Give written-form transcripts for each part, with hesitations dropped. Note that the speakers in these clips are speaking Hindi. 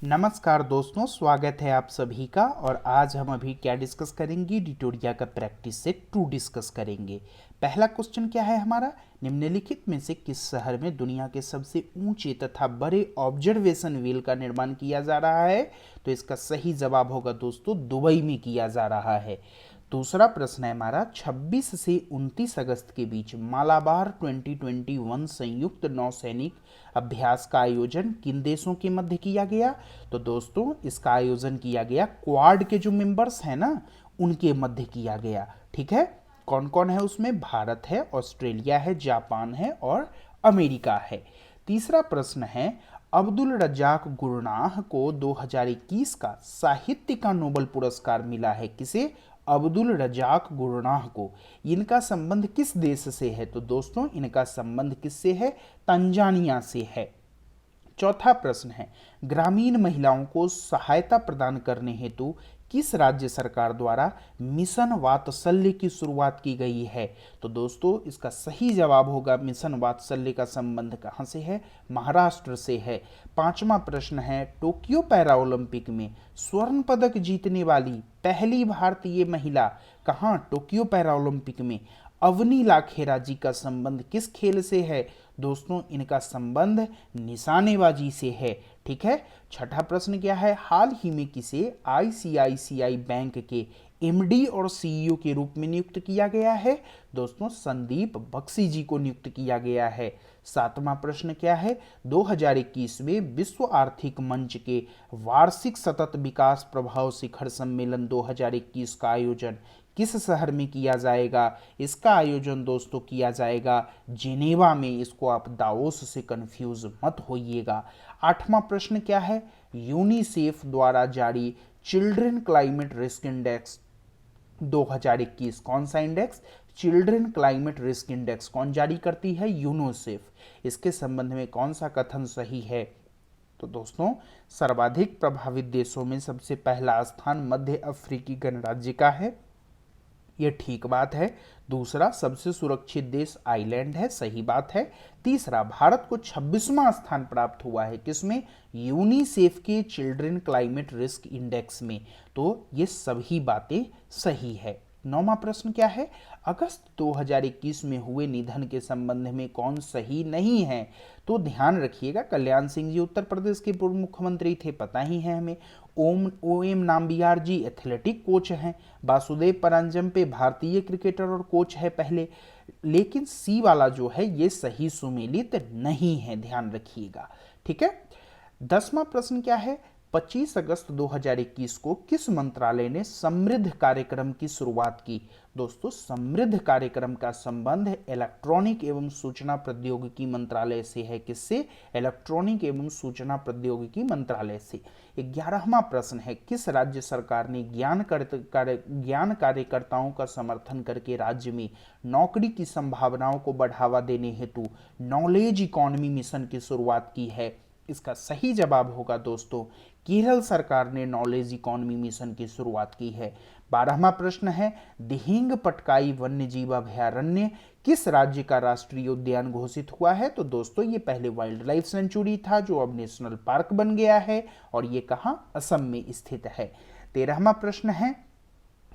नमस्कार दोस्तों, स्वागत है आप सभी का। और आज हम अभी क्या डिस्कस करेंगे? डिटोरिया का प्रैक्टिस सेट 2 डिस्कस करेंगे। पहला क्वेश्चन क्या है हमारा? निम्नलिखित में से किस शहर में दुनिया के सबसे ऊंचे तथा बड़े ऑब्जर्वेशन व्हील का निर्माण किया जा रहा है? तो इसका सही जवाब होगा दोस्तों, दुबई में किया जा रहा है। दूसरा प्रश्न है हमारा, 26 से 29 अगस्त के बीच मालाबार 2021 संयुक्त नौसैनिक अभ्यास का आयोजन किन देशों के मध्य किया गया? तो दोस्तों इसका आयोजन किया गया क्वाड के जो मेंबर्स हैं ना, उनके मध्य किया गया। ठीक है, कौन कौन है उसमें? भारत है, ऑस्ट्रेलिया है, जापान है और अमेरिका है। तीसरा प्रश्न है, अब्दुल रज्जाक गुरनाह को 2021 का साहित्य का नोबेल पुरस्कार मिला है। किसे? अब्दुल रज्जाक गुरनाह को। इनका संबंध किस देश से है? तो दोस्तों इनका संबंध किससे है? तंजानिया से है। चौथा प्रश्न है, ग्रामीण महिलाओं को सहायता प्रदान करने हेतु किस राज्य सरकार द्वारा मिशन वात्सल्य की शुरुआत की गई है? तो दोस्तों इसका सही जवाब होगा, मिशन वात्सल्य का संबंध कहां से है? महाराष्ट्र से है। पांचवा प्रश्न है, टोक्यो पैरा ओलंपिक में स्वर्ण पदक जीतने वाली पहली भारतीय महिला कहां? टोक्यो पैरा ओलंपिक में। अवनी लाखेरा जी का संबंध किस खेल से है? दोस्तों इनका संबंध निशानेबाजी से है। ठीक है। छठा प्रश्न क्या है, हाल ही में किसे आईसीआईसीआई बैंक के एमडी और सीईओ के रूप में नियुक्त किया गया है? दोस्तों संदीप बख्शी जी को नियुक्त किया गया है। सातवां प्रश्न क्या है, 2021 में विश्व आर्थिक मंच के वार्षिक सतत विकास प्रभाव शिखर सम्मेलन 2021 का आयोजन किस शहर में किया जाएगा? इसका आयोजन दोस्तों किया जाएगा जेनेवा में। इसको आप दावोस से कंफ्यूज मत होइएगा। आठवां प्रश्न क्या है, यूनिसेफ द्वारा जारी चिल्ड्रन क्लाइमेट रिस्क इंडेक्स 2021 कौन सा index? Children climate risk index कौन जारी करती है? यूनिसेफ। इसके संबंध में कौन सा कथन सही है? तो दोस्तों सर्वाधिक प्रभावित देशों में सबसे पहला स्थान मध्य अफ्रीकी गणराज्य का है, यह ठीक बात है। दूसरा, सबसे सुरक्षित देश आइलैंड है, सही बात है। तीसरा, भारत को 26वां स्थान प्राप्त हुआ है किसमें? यूनिसेफ के चिल्ड्रन क्लाइमेट रिस्क इंडेक्स में। तो ये सभी बातें सही है। नौवां प्रश्न क्या है, अगस्त 2021 में हुए निधन के संबंध में कौन सही नहीं है? तो ध्यान रखिएगा, कल्याण सिंह जी उत्तर प्रदेश के पूर्व मुख्यमंत्री थे, पता ही है हमें। ओएम नाम्बियार जी एथलेटिक कोच हैं। वासुदेव परंजपे भारतीय क्रिकेटर और कोच है पहले। लेकिन सी वाला जो है ये सही सुमेलित नहीं है, ध्यान रखिएगा। ठीक है। 10वां प्रश्न क्या है, 25 अगस्त 2021 को किस मंत्रालय ने समृद्ध कार्यक्रम की शुरुआत की? दोस्तों समृद्ध कार्यक्रम का संबंध इलेक्ट्रॉनिक एवं सूचना प्रौद्योगिकी मंत्रालय से है। किससे? इलेक्ट्रॉनिक एवं सूचना प्रौद्योगिकी मंत्रालय से। 11वां प्रश्न है, किस राज्य सरकार ने ज्ञान कार्यकर्ताओं का समर्थन करके राज्य में नौकरी की संभावनाओं को बढ़ावा देने हेतु नॉलेज इकोनॉमी मिशन की शुरुआत की है? इसका सही जवाब होगा दोस्तों, केरल सरकार ने नॉलेज इकोनॉमी मिशन की शुरुआत की है। 12वां प्रश्न है, दिहिंग पटकाई वन्य जीव अभयारण्य किस राज्य का राष्ट्रीय उद्यान घोषित हुआ है? तो दोस्तों ये पहले वाइल्ड लाइफ सेंचुरी था जो अब नेशनल पार्क बन गया है, और ये कहां? असम में स्थित है। 13वां प्रश्न है,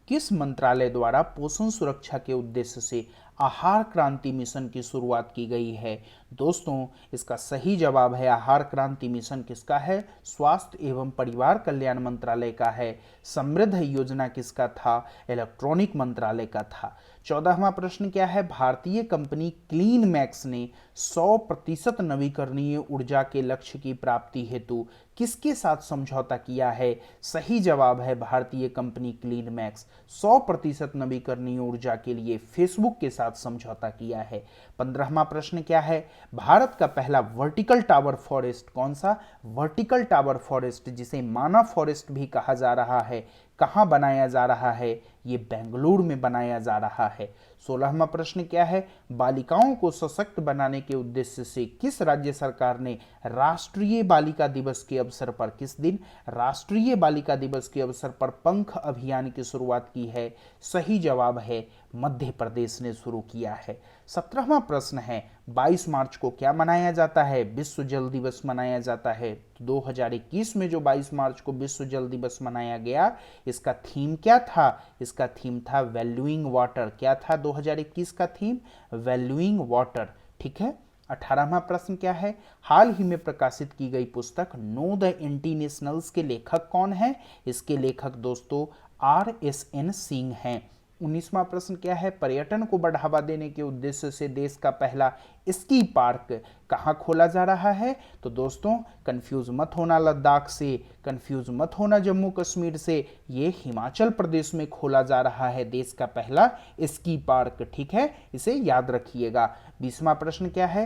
किस मंत्रालय द्वारा पोषण सुरक्षा के उद्देश्य से आहार क्रांति मिशन की शुरुआत की गई है? दोस्तों इसका सही जवाब है, आहार क्रांति मिशन किसका है? स्वास्थ्य एवं परिवार कल्याण मंत्रालय का है। समृद्ध योजना किसका था? इलेक्ट्रॉनिक मंत्रालय का था। 14वां प्रश्न क्या है, भारतीय कंपनी क्लीन मैक्स ने 100% नवीकरणीय ऊर्जा के लक्ष्य की प्राप्ति हेतु किसके साथ समझौता किया है? सही जवाब है, भारतीय कंपनी क्लीन मैक्स 100% नवीकरणीय ऊर्जा के लिए फेसबुक के साथ समझौता किया है। 15वां प्रश्न क्या है, भारत का पहला वर्टिकल टावर फॉरेस्ट कौन सा? वर्टिकल टावर फॉरेस्ट जिसे माना फॉरेस्ट भी कहा जा रहा है, कहां बनाया जा रहा है? ये बेंगलुरु में बनाया जा रहा है। 16वां प्रश्न क्या है, बालिकाओं को सशक्त बनाने के उद्देश्य से किस राज्य सरकार ने राष्ट्रीय बालिका दिवस के अवसर पर किस दिन? राष्ट्रीय बालिका दिवस के अवसर पर पंख अभियान की शुरुआत की है? सही जवाब है, मध्य प्रदेश ने शुरू किया है। 17वां प्रश्न है, 22 मार्च को क्या मनाया जाता है? विश्व जल दिवस मनाया जाता है। तो 2021 में जो 22 मार्च को विश्व जल दिवस मनाया गया, इसका थीम क्या था? इसका थीम था वैल्यूइंग वाटर। क्या था 2021 का थीम? Valuing water. ठीक है। 18वां प्रश्न क्या है? हाल ही में प्रकाशित की गई पुस्तक नो द एंटी नेशनल्स के लेखक कौन है? इसके लेखक दोस्तों RSN सिंह हैं। 19वां प्रश्न क्या है? पर्यटन को बढ़ावा देने के उद्देश्य से देश का पहला स्की पार्क कहाँ खोला जा रहा है? तो दोस्तों कंफ्यूज मत होना लद्दाख से, कंफ्यूज मत होना जम्मू कश्मीर से, ये हिमाचल प्रदेश में खोला जा रहा है देश का पहला स्की पार्क। ठीक है, इसे याद रखिएगा। 20वां प्रश्न क्या है?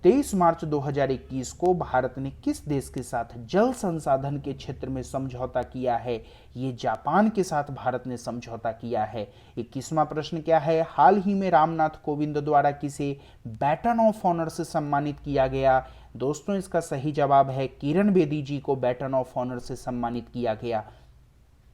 23 मार्च 2021 को भारत ने किस देश के साथ जल संसाधन के क्षेत्र में समझौता किया है? ये जापान के साथ भारत ने समझौता किया है। 21वां प्रश्न क्या है? हाल ही में रामनाथ कोविंद द्वारा किसे बैटन ऑफ ऑनर से सम्मानित किया गया? दोस्तों इसका सही जवाब है किरण बेदी जी को बैटन ऑफ ऑनर से सम्मानित किया गया।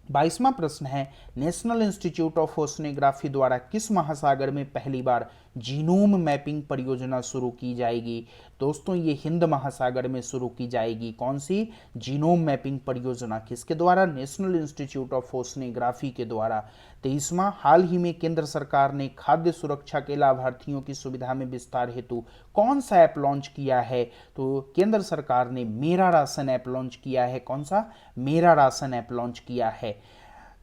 22वां प्रश्न है नेशनल इंस्टीट्यूट ऑफ ओशनोग्राफी द्वारा किस महासागर में पहली बार जीनोम मैपिंग परियोजना शुरू की जाएगी? दोस्तों ये हिंद महासागर में शुरू की जाएगी। कौन सी? जीनोम मैपिंग परियोजना। किसके द्वारा? नेशनल इंस्टीट्यूट ऑफ ओशनोग्राफी के द्वारा। 23वां, हाल ही में केंद्र सरकार ने खाद्य सुरक्षा के लाभार्थियों की सुविधा में विस्तार हेतु कौन सा ऐप लॉन्च किया है? तो केंद्र सरकार ने मेरा राशन ऐप लॉन्च किया है। कौन सा? मेरा राशन ऐप लॉन्च किया है।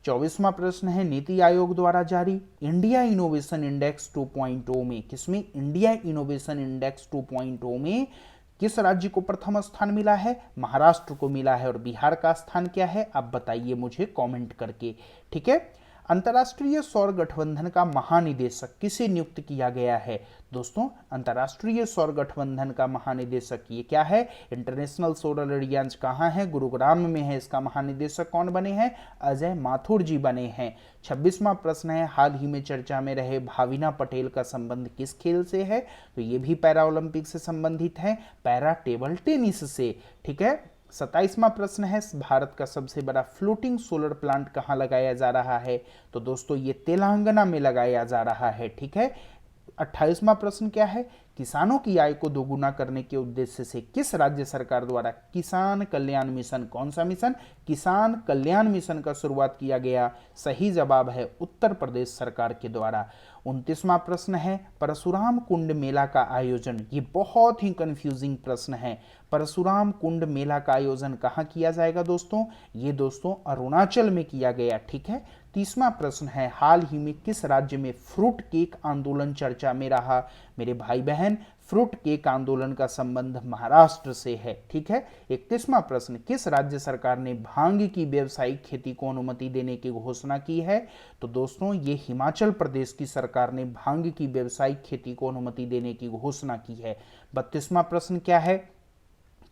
24वां प्रश्न है नीति आयोग द्वारा जारी इंडिया इनोवेशन इंडेक्स 2.0 में, किसमें? इंडिया इनोवेशन इंडेक्स 2.0 में किस राज्य को प्रथम स्थान मिला है? महाराष्ट्र को मिला है। और बिहार का स्थान क्या है? आप बताइए मुझे कमेंट करके। ठीक है। अंतर्राष्ट्रीय सौर गठबंधन का महानिदेशक किसे नियुक्त किया गया है? दोस्तों अंतर्राष्ट्रीय सौर गठबंधन का महानिदेशक ये क्या है? इंटरनेशनल सोलर एलियंस कहाँ है? गुरुग्राम में है। इसका महानिदेशक कौन बने हैं? अजय माथुर जी बने हैं। 26वां प्रश्न है हाल ही में चर्चा में रहे भाविना पटेल का संबंध किस खेल से है? तो ये भी पैरा ओलंपिक से संबंधित है, पैरा टेबल टेनिस से। ठीक है। 27वां प्रश्न है भारत का सबसे बड़ा फ्लोटिंग सोलर प्लांट कहाँ लगाया जा रहा है? तो दोस्तों ये तेलंगाना में लगाया जा रहा है। ठीक है। 28वां प्रश्न क्या है? किसानों की आय को दोगुना करने के उद्देश्य से किस राज्य सरकार द्वारा किसान कल्याण मिशन, कौन सा मिशन? किसान कल्याण मिशन का शुरुआत किया गया? सही जवाब है उत्तर प्रदेश सरकार के द्वारा। 29वां प्रश्न है परशुराम कुंड मेला का आयोजन, ये बहुत ही कंफ्यूजिंग प्रश्न है। परशुराम कुंड मेला का आयोजन कहाँ किया जाएगा दोस्तों? ये दोस्तों अरुणाचल में किया गया। ठीक है। 30वां प्रश्न है हाल ही में किस राज्य में फ्रूट केक आंदोलन चर्चा में रहा? मेरे भाई बहन फ्रूट केक आंदोलन का संबंध महाराष्ट्र से है। ठीक है। 31वां प्रश्न किस राज्य सरकार ने भांग की व्यावसायिक खेती को अनुमति देने की घोषणा की है? तो दोस्तों ये हिमाचल प्रदेश की सरकार ने भांग की व्यावसायिक खेती को अनुमति देने की घोषणा की है। 32वां प्रश्न क्या है?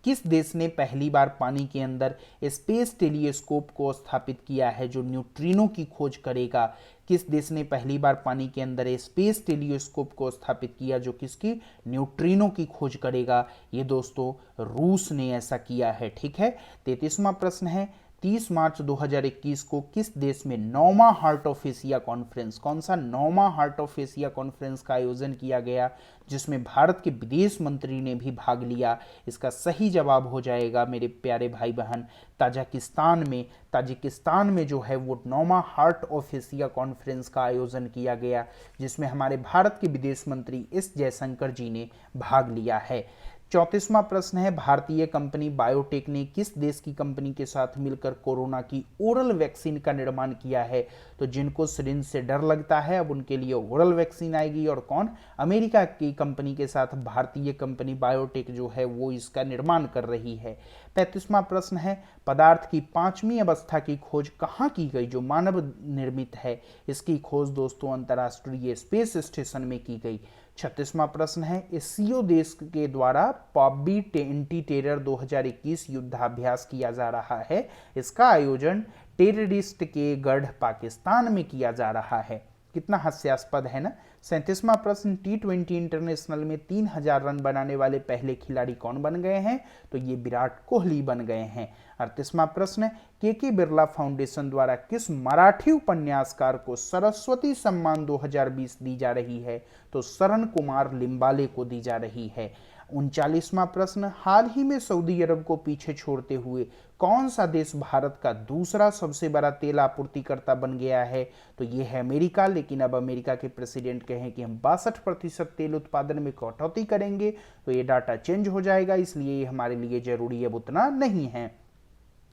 किस देश ने पहली बार पानी के अंदर स्पेस टेलीस्कोप को स्थापित किया है जो न्यूट्रिनो की खोज करेगा? किस देश ने पहली बार पानी के अंदर स्पेस टेलीस्कोप को स्थापित किया जो किसकी? न्यूट्रिनो की खोज करेगा? ये दोस्तों रूस ने ऐसा किया है। ठीक है। 33वां प्रश्न है 30 मार्च 2021 को किस देश में 9वां हार्ट ऑफ एशिया कॉन्फ्रेंस, कौन सा? 9वां हार्ट ऑफ एशिया कॉन्फ्रेंस का आयोजन किया गया जिसमें भारत के विदेश मंत्री ने भी भाग लिया? इसका सही जवाब हो जाएगा मेरे प्यारे भाई बहन ताजिकिस्तान में। ताजिकिस्तान में जो है वो 9वां हार्ट ऑफ एशिया कॉन्फ्रेंस का आयोजन किया गया जिसमें हमारे भारत के विदेश मंत्री एस जयशंकर जी ने भाग लिया है। 34वां प्रश्न है भारतीय कंपनी बायोटेक ने किस देश की कंपनी के साथ मिलकर कोरोना की ओरल वैक्सीन का निर्माण किया है? तो जिनको सिरिंज से डर लगता है अब उनके लिए ओरल वैक्सीन आएगी। और कौन? अमेरिका की कंपनी के साथ भारतीय कंपनी बायोटेक जो है वो इसका निर्माण कर रही है। 35वां प्रश्न है पदार्थ की 5वीं अवस्था की खोज कहाँ की गई जो मानव निर्मित है? इसकी खोज दोस्तों अंतर्राष्ट्रीय स्पेस स्टेशन में की गई। 36वां प्रश्न है एससीओ देश के द्वारा पॉबी एंटी टेरर 2021 युद्धाभ्यास किया जा रहा है। इसका आयोजन टेररिस्ट के गढ़ पाकिस्तान में किया जा रहा है। कितना हास्यास्पद है ना। 37वां प्रश्न, T20 इंटरनेशनल में 3000 रन बनाने वाले पहले खिलाड़ी कौन बन गए हैं? तो ये विराट कोहली बन गए हैं। 38वां प्रश्न, के बिरला फाउंडेशन द्वारा किस मराठी उपन्यासकार को सरस्वती सम्मान 2020 दी जा रही है? तो शरण कुमार लिम्बाले को दी जा रही है। 39वां प्रश्न, हाल ही में सऊदी अरब को पीछे छोड़ते हुए कौन सा देश भारत का दूसरा सबसे बड़ा तेल आपूर्तिकर्ता बन गया है? तो ये है अमेरिका, लेकिन अब अमेरिका के प्रेसिडेंट कहें कि हम 62% तेल उत्पादन में कटौती करेंगे तो ये डाटा चेंज हो जाएगा, इसलिए ये हमारे लिए जरूरी अब उतना नहीं है।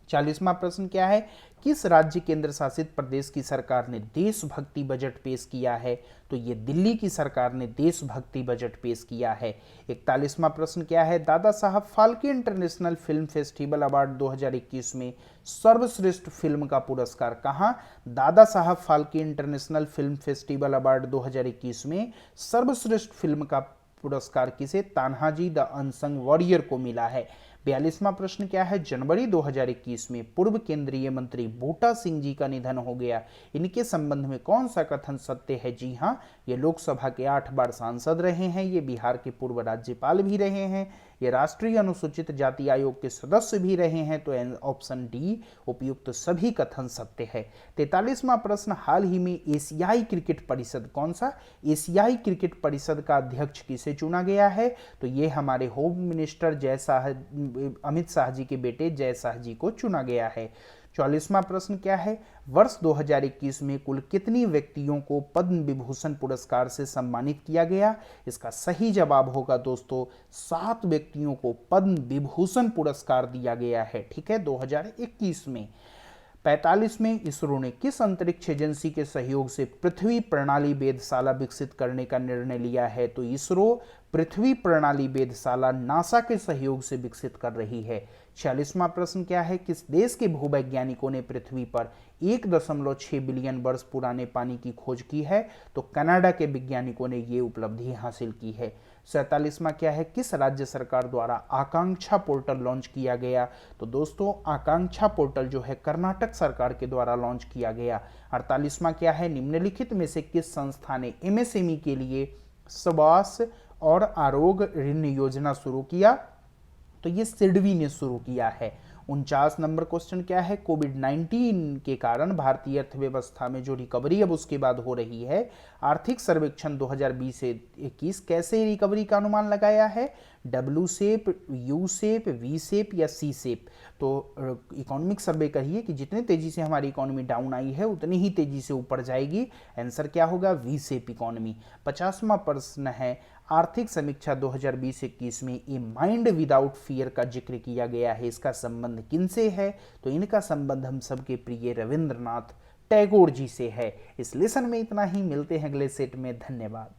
40वां प्रश्न क्या है? किस राज्य केंद्र शासित प्रदेश की सरकार ने देशभक्ति बजट पेश किया है? तो ये दिल्ली की सरकार ने देशभक्ति बजट पेश किया है। 41वां प्रश्न क्या है? Dada Saheb Phalke international film festival award 2021 में सर्वश्रेष्ठ फिल्म का पुरस्कार कहां? Dada Saheb Phalke international film festival award 2021 में सर्वश्रेष्ठ फिल्म का पुरस्कार किसे? तान्हाजी द अनसंग वॉरियर को मिला है। 42वां प्रश्न क्या है? जनवरी 2021 में पूर्व केंद्रीय मंत्री बूटा सिंह जी का निधन हो गया, इनके संबंध में कौन सा कथन सत्य है? जी हां, ये लोकसभा के 8 बार सांसद रहे हैं, ये बिहार के पूर्व राज्यपाल भी रहे हैं, ये राष्ट्रीय अनुसूचित जाति आयोग के सदस्य भी रहे हैं, तो ऑप्शन डी उपयुक्त सभी कथन सत्य है। 43वां प्रश्न, हाल ही में एशियाई क्रिकेट परिषद, कौन सा? एशियाई क्रिकेट परिषद का अध्यक्ष किसे चुना गया है? तो ये हमारे होम मिनिस्टर अमित शाह जी के बेटे जय शाह जी को चुना गया है। 44वां प्रश्न क्या है? वर्ष 2021 में कुल कितनी व्यक्तियों को पद्म विभूषण पुरस्कार से सम्मानित किया गया? इसका सही जवाब होगा दोस्तों 7 व्यक्तियों को पद्म विभूषण पुरस्कार दिया गया है, ठीक है, 2021 में। 45 में इसरो ने किस अंतरिक्ष एजेंसी के सहयोग से पृथ्वी प्रणाली वेधशाला विकसित करने का निर्णय लिया है? तो इसरो पृथ्वी प्रणाली वेधशाला नासा के सहयोग से विकसित कर रही है। 46वां प्रश्न क्या है? किस देश के भूवैज्ञानिकों ने पृथ्वी पर 1.6 बिलियन वर्ष पुराने पानी की खोज की है? तो कनाडा के वैज्ञानिकों ने ये उपलब्धि हासिल की है। 47वां क्या है? किस राज्य सरकार द्वारा आकांक्षा पोर्टल लॉन्च किया गया? तो दोस्तों आकांक्षा पोर्टल जो है कर्नाटक सरकार के द्वारा लॉन्च किया गया। 48वां क्या है? निम्नलिखित में से किस संस्था ने एमएसएमई के लिए स्वास्थ्य और आरोग्य ऋण योजना शुरू किया? तो ये सिडबी ने शुरू किया है। 49 नंबर क्वेश्चन क्या है? कोविड-19 के कारण भारतीय अर्थव्यवस्था में जो रिकवरी अब उसके बाद हो रही है, आर्थिक सर्वेक्षण 2020 से 21 कैसे रिकवरी का अनुमान लगाया है? W shape, U shape, V shape या सी शेप? तो इकोनॉमिक सर्वे कहिए कि जितने तेजी से हमारी इकोनॉमी डाउन आई है उतनी ही तेजी से ऊपर जाएगी। आंसर क्या होगा? V shape economy. 50वां प्रश्न है, आर्थिक समीक्षा 2020-21 में ए माइंड विदाउट फियर का जिक्र किया गया है, इसका संबंध किनसे है? तो इनका संबंध हम सबके प्रिय रविंद्रनाथ टैगोर जी से है। इस लेसन में इतना ही, मिलते हैं अगले सेट में, धन्यवाद।